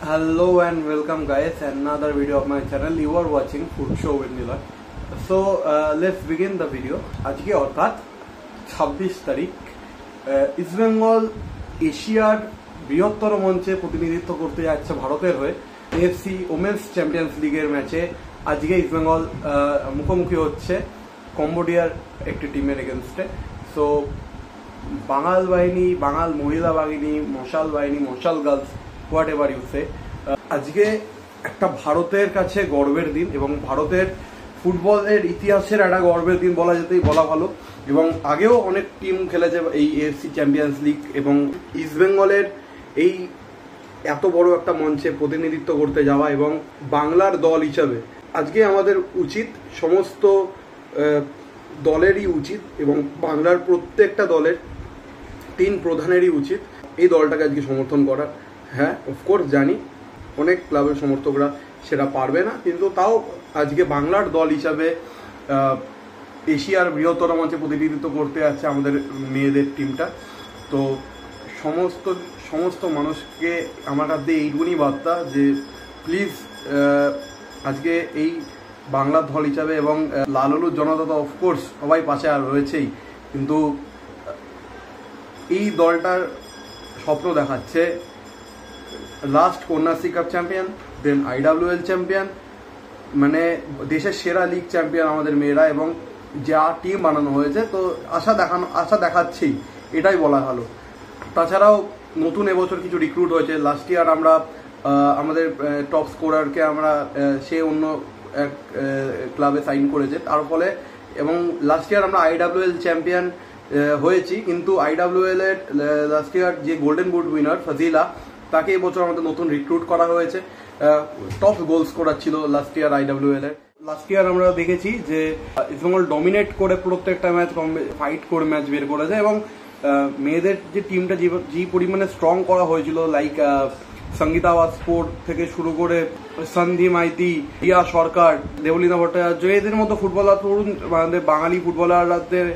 Hello and welcome guys, another video of my channel. You are watching Food Show with Niloy. So let's begin the video. আজকে অর্থাৎ 26 তারিখ east Bengal এশিয়ার বৃহত্তর মঞ্চে প্রতিনিধিত্ব করতে যাচ্ছে ভারতের হয়ে এএফসি ওমেন্স চ্যাম্পিয়ন্স লিগের ম্যাচে। আজকে ইস্ট বেঙ্গল মুখোমুখি হচ্ছে কম্বোডিয়ার একটি টিমের এগেনস্টে। সো বাঙাল বাহিনী, বাঙাল মহিলা বাহিনী, মশাল বাহিনী, মশাল গার্লস, হোয়াট এভার ইউ সে, আজকে একটা ভারতের কাছে গর্বের দিন এবং ভারতের ফুটবলের ইতিহাসের একটা গর্বের দিন বলা ভালো। এবং আগেও অনেক টিম খেলেছে এই এএফসি চ্যাম্পিয়ন্স লিগ, এবং ইস্ট বেঙ্গলের এই এত বড় একটা মঞ্চে প্রতিনিধিত্ব করতে যাওয়া এবং বাংলার দল হিসাবে আজকে আমাদের উচিত, সমস্ত দলেরই উচিত এবং বাংলার প্রত্যেকটা দলের তিন প্রধানেরই উচিত এই দলটাকে আজকে সমর্থন করা। হ্যাঁ, অফকোর্স জানি অনেক ক্লাবের সমর্থকরা সেটা পারবে না, কিন্তু তাও আজকে বাংলার দল হিসাবে এশিয়ার বৃহত্তর মঞ্চে প্রতিনিধিত্ব করতে যাচ্ছে আমাদের মেয়েদের টিমটা। তো সমস্ত মানুষকে আমার কাছে এইটুকুনি বার্তা যে প্লিজ আজকে এই বাংলার দল হিসাবে, এবং লালুর জনতা তো অফকোর্স সবাই পাশে আর রয়েছেই, কিন্তু এই দলটার স্বপ্ন দেখাচ্ছে লাস্ট কন্যাশ্রী কাপ চ্যাম্পিয়ন, দেন IWL চ্যাম্পিয়ন, মানে দেশের সেরা লিগ চ্যাম্পিয়ন আমাদের মেয়েরা, এবং যা টিম বানানো হয়েছে তো আশা দেখাচ্ছেই, এটাই বলা ভালো। তাছাড়াও নতুন এবছর কিছু রিক্রুট হয়েছে। লাস্ট ইয়ার আমরা আমাদের টপ স্কোরারকে আমরা সে অন্য এক ক্লাবে সাইন করেছে তার ফলে, এবং লাস্ট ইয়ার আমরা IWL চ্যাম্পিয়ন হয়েছি, কিন্তু IWL এর লাস্ট ইয়ার যে গোল্ডেন বুট উইনার ফাজিলা, তাকে এবছর আমাদের নতুন রিক্রুট করা হয়েছে। টপ গোল স্কোরার ছিল লাস্ট ইয়ার IWL এর। লাস্ট ইয়ার আমরা দেখেছি যে ইস্ট বেঙ্গল ডমিনেট করে প্রত্যেকটা ম্যাচ ফাইট করে ম্যাচ বের করেছে, এবং মেয়েদের যে টিমটা যে পরিমাণে স্ট্রং করা হয়েছিল, লাইক সঙ্গীতা ওয়াসপোর্ট থেকে শুরু করে সন্ধি মাইতি, রিয়া সরকার, দেবলীনা ভট্টাচার্য, এদের মতো ফুটবলার, তরুণ আমাদের বাঙালি ফুটবলারদের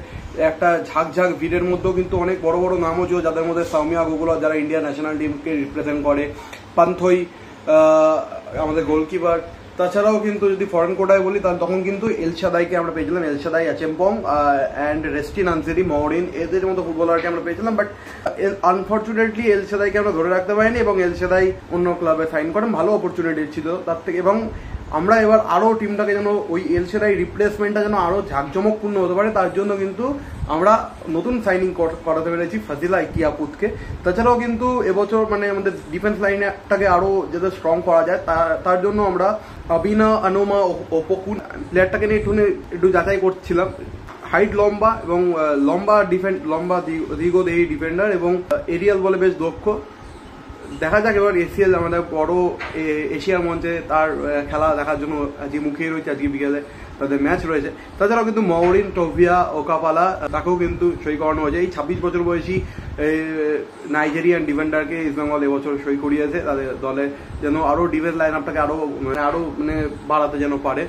একটা ঝাঁকঝাঁক ভিড়ের মধ্যেও কিন্তু অনেক বড় বড় নামও ছিল, যাদের মধ্যে সৌমিয়া গোগুলা যারা ইন্ডিয়া ন্যাশনাল টিমকে রিপ্রেজেন্ট করে, পান্থই আমাদের গোলকিপার। তাছাড়াও কিন্তু যদি ফরেন কোটায় বলি তাহলে তখন কিন্তু এলশাদাইকে আমরা পেয়েছিলাম, এলশাদাই, আচেমপং অ্যান্ড রেস্টিন আনসেরি, মহরিন, এদের মতো ফুটবলারকে আমরা পেয়েছিলাম। বাট আনফর্চুনেটলি এলশাদাইকে আমরা ধরে রাখতে পারিনি, এবং এলশাদাই অন্য ক্লাবে সাইন করেন। ভালো অপরচুনিটি ছিল তার থেকে, এবং আমরা এবার আরও টিমটাকে যেন ওই এলশাদাই রিপ্লেসমেন্টটা যেন আরও ঝাঁকজমকপূর্ণ হতে পারে, তার জন্য কিন্তু আমরা নতুন সাইনিং করাতে পেরেছি ফাজিলা ইকিয়াপুতকে। তাছাড়াও কিন্তু এবছর মানে আমাদের ডিফেন্স লাইনটাকে আরও যাতে স্ট্রং করা যায় তার জন্য আমরা আবিনা আনোমা ওপকুন প্লেয়ারটাকে নিয়ে একটু যাচাই করছিলাম। হাইট লম্বা এবং লম্বা দীর্ঘদেহী ডিফেন্ডার, এবং এরিয়াল বলে বেশ দক্ষ। দেখা যাক এবার এসিএল আমাদের বড় এশিয়ার মঞ্চে তার খেলা দেখার জন্য আজকে মুখিয়ে রয়েছে। আজকে বিকেলে তাদের ম্যাচ রয়েছে। তাছাড়াও কিন্তু মহরিন, টোভিয়া, ওকাপালা, তাকেও কিন্তু সই করানো হয়েছে। এই 26 বছর বয়সী নাইজেরিয়ান ডিফেন্ডারকে ইস্ট বেঙ্গল এবছর সই করিয়েছে তাদের দলে, যেন আরও ডিফেন্স লাইন আপটাকে আরও বাড়াতে যেন পারে।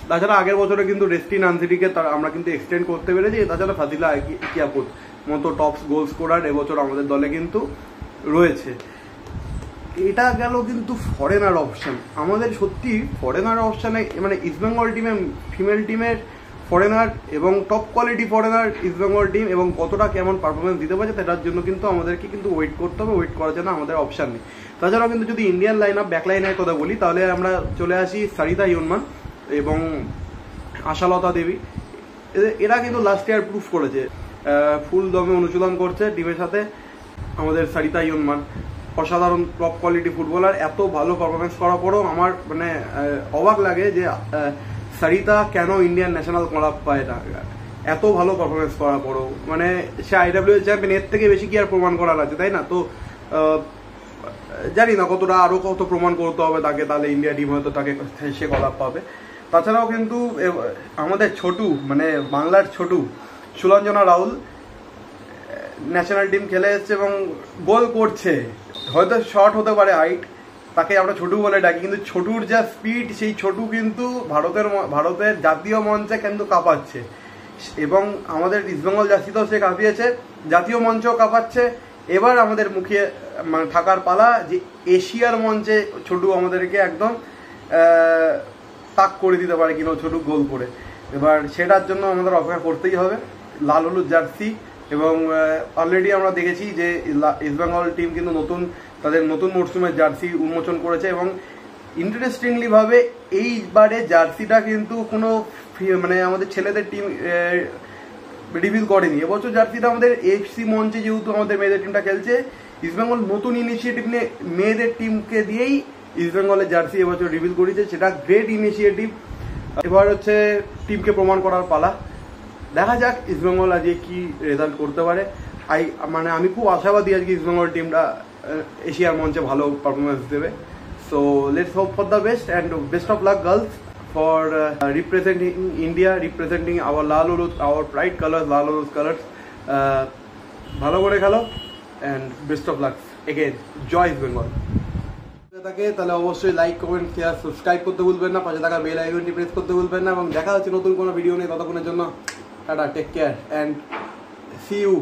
তাছাড়া আগের বছরে কিন্তু রেস্টিন আনসিটিকে আমরা কিন্তু এক্সটেন্ড করতে পেরেছি। তাছাড়া ফাজিলা ইকিয়াপুত মতো টপ গোল স্কোরার এবছর আমাদের দলে কিন্তু রয়েছে। এটা গেল কিন্তু ফরেনার অপশান। আমাদের সত্যি ফরেনার অপশানে মানে ইস্ট বেঙ্গল টিমে, ফিমেল টিমের ফরেনার এবং top quality foreigner east Bengal team, এবং কতটা কেমন পারফরমেন্স দিতে পারছে সেটার জন্য কিন্তু আমাদেরকে কিন্তু ওয়েট করতে হবে। ওয়েট করার জন্য আমাদের অপশান নেই। তাছাড়াও কিন্তু যদি ইন্ডিয়ান লাইন আপ, ব্যাক লাইনের কথা বলি, তাহলে আমরা চলে আসি সরিতা ইউনমান এবং আশালতা দেবী। এরা কিন্তু লাস্ট ইয়ার প্রুফ করেছে, ফুল দমে অনুশীলন করছে টিমের সাথে। আমাদের সরিতা ইউনমান অসাধারণ টপ কোয়ালিটি ফুটবলার, এত ভালো পারফরমেন্স করার পরেও আমার মানে অবাক লাগে যে সরিতা কেন ইন্ডিয়ান ন্যাশনাল ক্লাব পায় না, এত ভালো পারফরমেন্স করার পরেও। মানে সে IWL চ্যাম্পিয়ন, এর থেকে বেশি কি আর প্রমাণ করার আছে, তাই না? তো জানি না কতটা আরও কত প্রমাণ করতে হবে তাকে, তাহলে ইন্ডিয়া টিম হয়তো তাকে সে ক্লাব পাবে। তাছাড়াও কিন্তু আমাদের ছোটু, মানে বাংলার ছোটু সুলঞ্জনা রাহুল ন্যাশনাল টিম খেলে এসছে এবং গোল করছে। হয়তো শর্ট হতে পারে হাইট, তাকে আমরা ছোটু বলে ডাকি, কিন্তু ছোটুর যা স্পিড, সেই ছোটু কিন্তু ভারতের জাতীয় মঞ্চে কিন্তু কাঁপাচ্ছে, এবং আমাদের ইস্ট বেঙ্গল জার্সিতেও সে কাঁপিয়েছে, জাতীয় মঞ্চেও কাঁপাচ্ছে, এবার আমাদের মুখে মানে থাকার পালা যে এশিয়ার মঞ্চে ছোটু আমাদেরকে একদম তাক করে দিতে পারে কিনা ছোটু গোল করে। এবার সেটার জন্য আমাদের অপেক্ষা করতেই হবে। লাল হলুদ জার্সি এবং অলরেডি আমরা দেখেছি যে ইস্টবেঙ্গল টিম কিন্তু তাদের নতুন মরশুমের জার্সি উন্মোচন করেছে এবং ইন্টারেস্টিংলি ভাবে এইবারে জার্সিটা কিন্তু কোনো মানে আমাদের ছেলেদের টিম রিভিল করেনি। এবছর জার্সিটা আমাদের এফসি মঞ্চে যেহেতু আমাদের মেয়েদের টিমটা খেলছে, ইস্টবেঙ্গল নতুন ইনিশিয়েটিভ নিয়ে মেয়েদের টিমকে দিয়েই ইস্টবেঙ্গলের জার্সি এবছর রিভিল করেছে, সেটা গ্রেট ইনিশিয়েটিভ। এবার হচ্ছে টিমকে প্রমাণ করার পালা, দেখা যাক ইস্টবেঙ্গল আজকে কি রেজাল্ট করতে পারে। মানে আমি খুব আশাবাদী আজকে ইস্টবেঙ্গল টিমটা এশিয়ার মঞ্চে ভালো পারফরমেন্স দেবে। So let's hope for the best and best of luck girls for representing India, representing our Lal Ulud, our pride colors, Lal Ulud colors. ভালো করে খেলো and best of luck again. Joy Bengal. তাহলে অবশ্যই like, comment, share, subscribe করতে ভুলবেন না, পাশে থাকা বেল আইকনটি প্রেস করতে ভুলবেন না এবং দেখা হচ্ছে নতুন কোনো ভিডিও নিয়ে। ততক্ষণের জন্য tata, take care and see you.